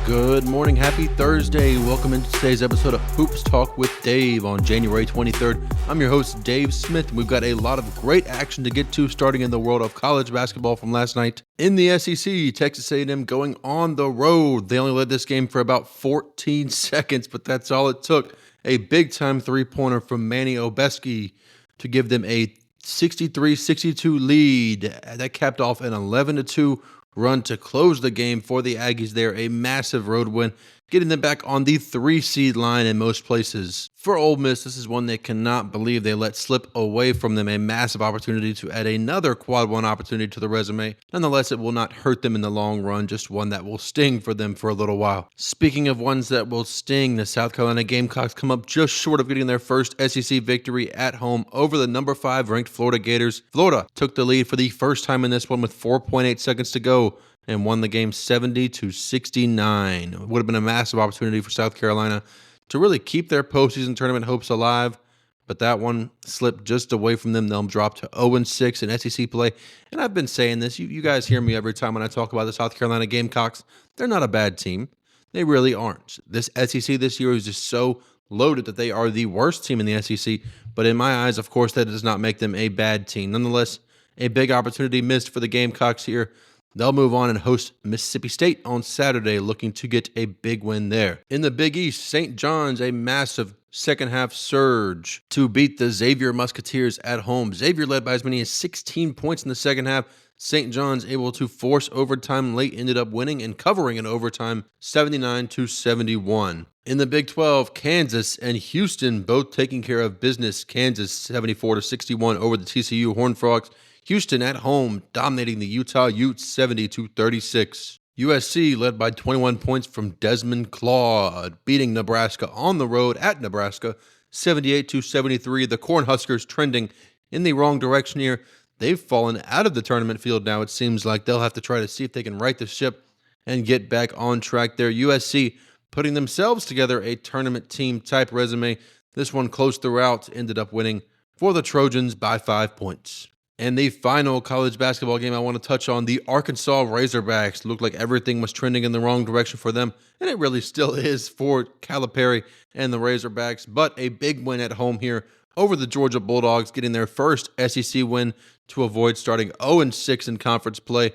Good morning, happy Thursday. Welcome into today's episode of Hoops Talk with Dave on January 23rd. I'm your host, Dave Smith, and we've got a lot of great action to get to starting in the world of college basketball from last night. In the SEC, Texas A&M going on the road. They only led this game for about 14 seconds, but that's all it took. A big-time three-pointer from Manny Obeski to give them a 63-62 lead. That capped off an 11-2 run to close the game for the Aggies there. A massive road win, getting them back on the 3-seed line in most places. For Ole Miss, this is one they cannot believe they let slip away from them. A massive opportunity to add another quad one opportunity to the resume. Nonetheless, it will not hurt them in the long run, just one that will sting for them for a little while. Speaking of ones that will sting, the South Carolina Gamecocks come up just short of getting their first SEC victory at home over the number 5 ranked Florida Gators. Florida took the lead for the first time in this one with 4.8 seconds to go and won the game 70-69. It would have been a massive opportunity for South Carolina to really keep their postseason tournament hopes alive, but that one slipped just away from them. They'll drop to 0-6 in SEC play, and I've been saying this. You guys hear me every time when I talk about the South Carolina Gamecocks. They're not a bad team. They really aren't. This SEC this year is just so loaded that they are the worst team in the SEC, but in my eyes, of course, that does not make them a bad team. Nonetheless, a big opportunity missed for the Gamecocks here. They'll move on and host Mississippi State on Saturday, looking to get a big win there. In the Big East, St. John's, a massive second-half surge to beat the Xavier Musketeers at home. Xavier led by as many as 16 points in the second half. St. John's able to force overtime late, ended up winning and covering in overtime 79-71. In the Big 12, Kansas and Houston both taking care of business. Kansas 74-61 over the TCU Horned Frogs. Houston at home dominating the Utah Utes 70-36. USC led by 21 points from Desmond Claude, beating Nebraska on the road at Nebraska 78-73. The Cornhuskers trending in the wrong direction here. They've fallen out of the tournament field now. It seems like they'll have to try to see if they can right the ship and get back on track there. USC putting themselves together a tournament team type resume. This one close throughout, ended up winning for the Trojans by 5 points. And the final college basketball game I want to touch on, the Arkansas Razorbacks. Looked like everything was trending in the wrong direction for them, and it really still is for Calipari and the Razorbacks. But a big win at home here over the Georgia Bulldogs, getting their first SEC win to avoid starting 0-6 in conference play,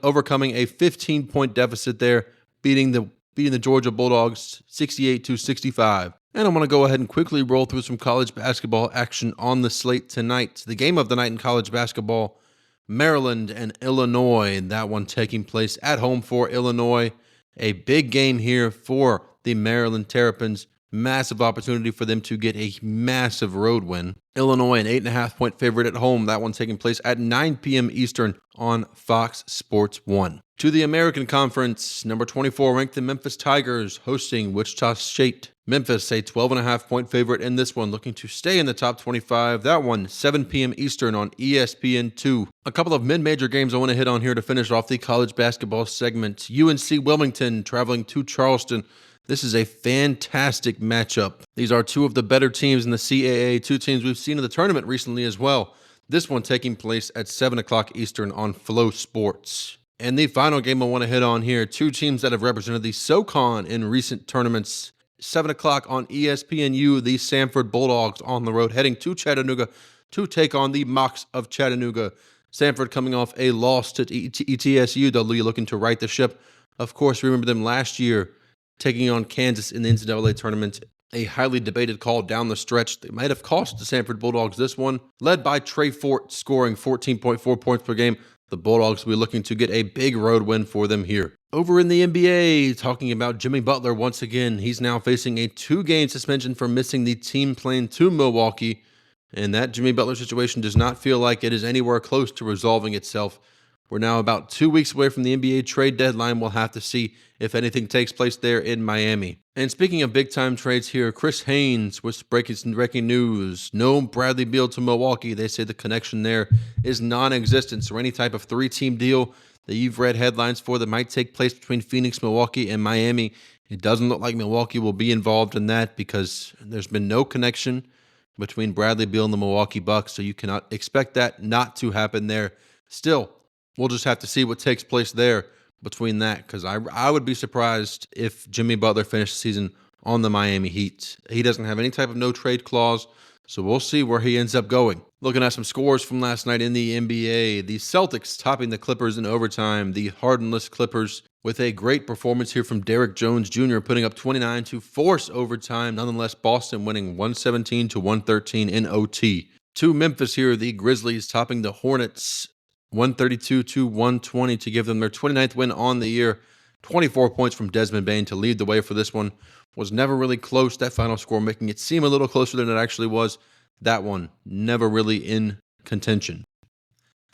overcoming a 15-point deficit there, beating the Georgia Bulldogs 68-65. And I'm going to go ahead and quickly roll through some college basketball action on the slate tonight. The game of the night in college basketball, Maryland and Illinois. That one taking place at home for Illinois. A big game here for the Maryland Terrapins. Massive opportunity for them to get a massive road win. Illinois, an 8.5-point favorite at home. That one taking place at 9 p.m. Eastern on Fox Sports 1. To the American Conference, number 24 ranked the Memphis Tigers hosting Wichita State. Memphis, a 12.5-point favorite in this one, looking to stay in the top 25. That one, 7 p.m. Eastern on ESPN2. A couple of mid-major games I want to hit on here to finish off the college basketball segment. UNC Wilmington traveling to Charleston. This is a fantastic matchup. These are two of the better teams in the CAA, two teams we've seen in the tournament recently as well. This one taking place at 7 o'clock Eastern on Flow Sports. And the final game I want to hit on here, two teams that have represented the SoCon in recent tournaments. 7 o'clock on ESPNU, the Samford Bulldogs on the road, heading to Chattanooga to take on the Mocs of Chattanooga. Samford coming off a loss to ETSU. They'll be looking to right the ship. Of course, remember them last year taking on Kansas in the NCAA tournament. A highly debated call down the stretch. They might have cost the Samford Bulldogs this one. Led by Trey Fort, scoring 14.4 points per game. The Bulldogs will be looking to get a big road win for them here. Over in the NBA, talking about Jimmy Butler once again. He's now facing a 2-game suspension for missing the team plane to Milwaukee. And that Jimmy Butler situation does not feel like it is anywhere close to resolving itself. We're now about 2 weeks away from the NBA trade deadline. We'll have to see if anything takes place there in Miami. And speaking of big-time trades here, Chris Haynes was breaking some news. No Bradley Beal to Milwaukee. They say the connection there is non-existent. So any type of 3-team deal that you've read headlines for that might take place between Phoenix, Milwaukee, and Miami, it doesn't look like Milwaukee will be involved in that because there's been no connection. between Bradley Beal and the Milwaukee Bucks, so you cannot expect that not to happen there. Still, we'll just have to see what takes place there between that, because I would be surprised if Jimmy Butler finished the season on the Miami Heat. He doesn't have any type of no-trade clause, so we'll see where he ends up going. Looking at some scores from last night in the NBA, the Celtics topping the Clippers in overtime. The hardenless Clippers with a great performance here from Derrick Jones Jr. putting up 29 to force overtime. Nonetheless, Boston winning 117 to 113 in OT. To Memphis here, the Grizzlies topping the Hornets 132 to 120 to give them their 29th win on the year. 24 points from Desmond Bane to lead the way for this one. Was never really close, that final score making it seem a little closer than it actually was. That one never really in contention.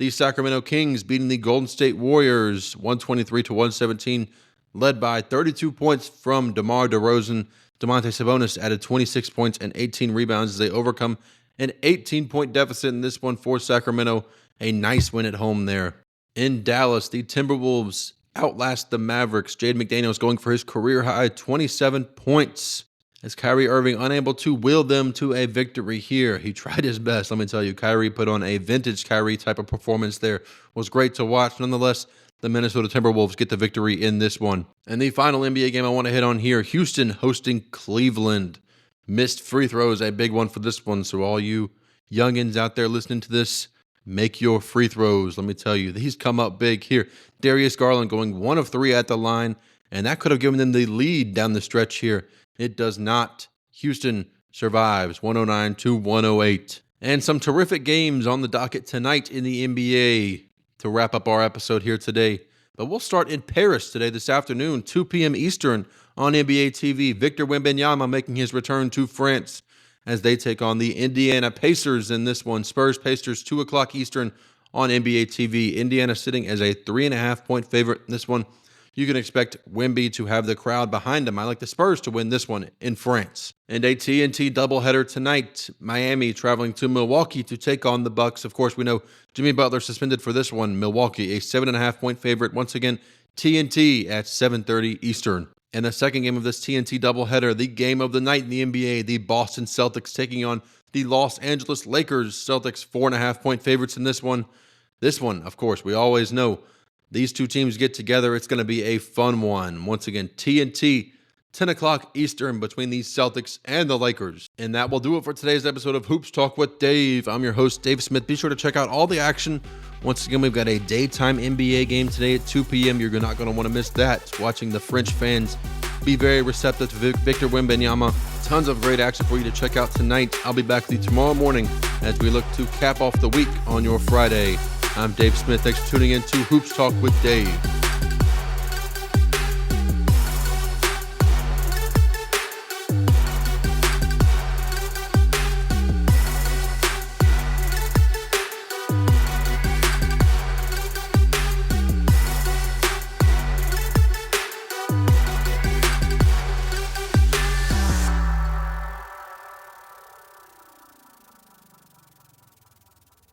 The Sacramento Kings beating the Golden State Warriors 123 to 117, led by 32 points from DeMar DeRozan. Domantas Sabonis added 26 points and 18 rebounds as they overcome an 18-point deficit in this one for Sacramento. A nice win at home there. In Dallas, the Timberwolves outlast the Mavericks. Jaden McDaniels going for his career-high 27 points as Kyrie Irving unable to will them to a victory here. He tried his best, let me tell you. Kyrie put on a vintage Kyrie type of performance there. Was great to watch. Nonetheless, the Minnesota Timberwolves get the victory in this one. And the final NBA game I want to hit on here, Houston hosting Cleveland. Missed free throws, a big one for this one. So all you youngins out there listening to this, make your free throws. Let me tell you, he's come up big here. Darius Garland going 1 of 3 at the line, and that could have given them the lead down the stretch here. It does not. Houston survives 109 to 108. And some terrific games on the docket tonight in the NBA to wrap up our episode here today. But we'll start in Paris today, this afternoon, 2 p.m. Eastern on NBA TV. Victor Wembanyama making his return to France as they take on the Indiana Pacers in this one. Spurs-Pacers, 2 o'clock Eastern on NBA TV. Indiana sitting as a 3.5-point favorite in this one. You can expect Wemby to have the crowd behind him. I like the Spurs to win this one in France. And a TNT doubleheader tonight. Miami traveling to Milwaukee to take on the Bucks. Of course, we know Jimmy Butler suspended for this one. Milwaukee, a 7.5-point favorite. Once again, TNT at 7:30 Eastern. And the second game of this TNT doubleheader, the game of the night in the NBA, the Boston Celtics taking on the Los Angeles Lakers. Celtics 4.5-point favorites in this one. This one, of course, we always know these two teams get together. It's going to be a fun one. Once again, TNT, 10 o'clock Eastern between the Celtics and the Lakers. And that will do it for today's episode of Hoops Talk with Dave. I'm your host, Dave Smith. Be sure to check out all the action. Once again, we've got a daytime NBA game today at 2 p.m. You're not going to want to miss that. Watching the French fans be very receptive to Victor Wembanyama. Tons of great action for you to check out tonight. I'll be back with you tomorrow morning as we look to cap off the week on your Friday. I'm Dave Smith. Thanks for tuning in to Hoops Talk with Dave.